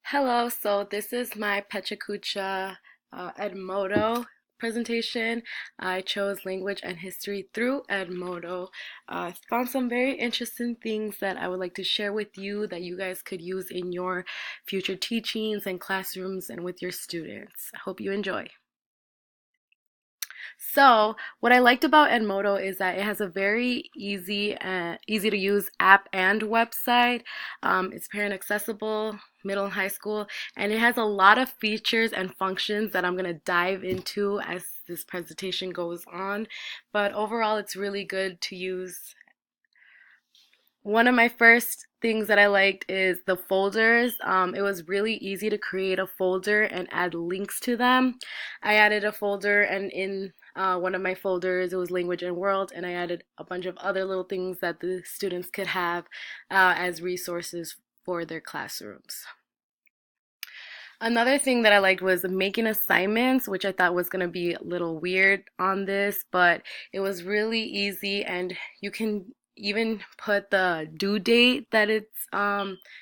Hello, so this is my Pechacucha Edmodo presentation. I chose language and history through Edmodo. I found some very interesting things that I would like to share with you that you guys could use in your future teachings and classrooms and with your students. I hope you enjoy. So, what I liked about Edmodo is that it has a very easy to use app and website. It's parent accessible, middle and high school, and it has a lot of features and functions that I'm going to dive into as this presentation goes on. But overall, it's really good to use. One of my first things that I liked is the folders. It was really easy to create a folder and add links to them. I added a folder, and in one of my folders, it was language and world, and I added a bunch of other little things that the students could have as resources for their classrooms. Another thing that I liked was making assignments, which I thought was going to be a little weird on this, but it was really easy, and you can even put the due date that it's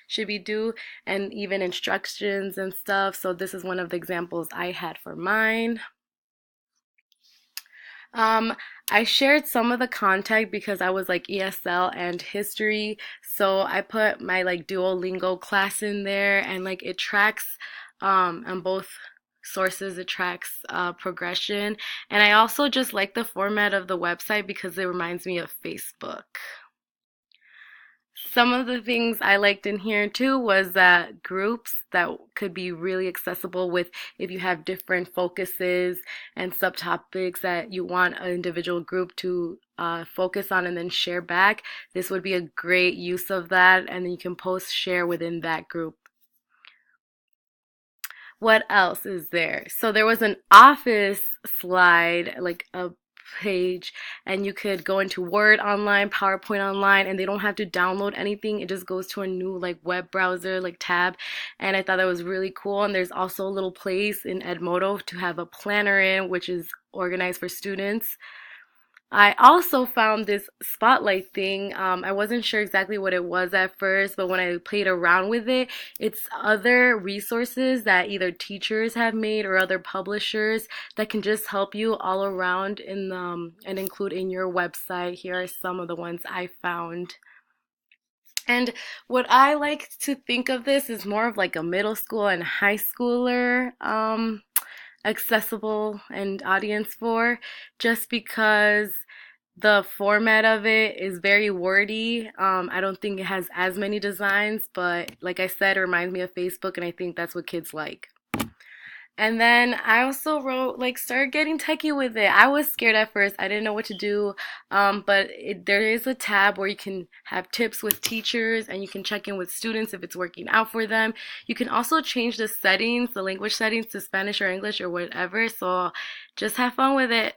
should be due, and even instructions and stuff. So this is one of the examples I had for mine. Um, I shared some of the contact because I was like ESL and history, so I put my like Duolingo class in there, and like it tracks on both sources, it tracks progression. And I also just like the format of the website because it reminds me of Facebook. Some of the things I liked in here too was that groups that could be really accessible with if you have different focuses and subtopics that you want an individual group to focus on and then share back. This would be a great use of that, and then you can post share within that group. What else is there? So there was an office slide, like a page, and you could go into Word online, PowerPoint online, and they don't have to download anything. It just goes to a new like web browser, like tab. And I thought that was really cool. And there's also a little place in Edmodo to have a planner in, which is organized for students. I also found this spotlight thing. I wasn't sure exactly what it was at first, but when I played around with it, it's other resources that either teachers have made or other publishers that can just help you all around in and include in your website. Here are some of the ones I found. And what I like to think of this is more of like a middle school and high schooler accessible and audience for, just because the format of it is very wordy. I don't think it has as many designs, but like I said, it reminds me of Facebook, and I think that's what kids like. And then I also wrote, like, started getting techie with it. I was scared at first. I didn't know what to do. There is a tab where you can have tips with teachers and you can check in with students if it's working out for them. You can also change the settings, the language settings to Spanish or English or whatever. So just have fun with it.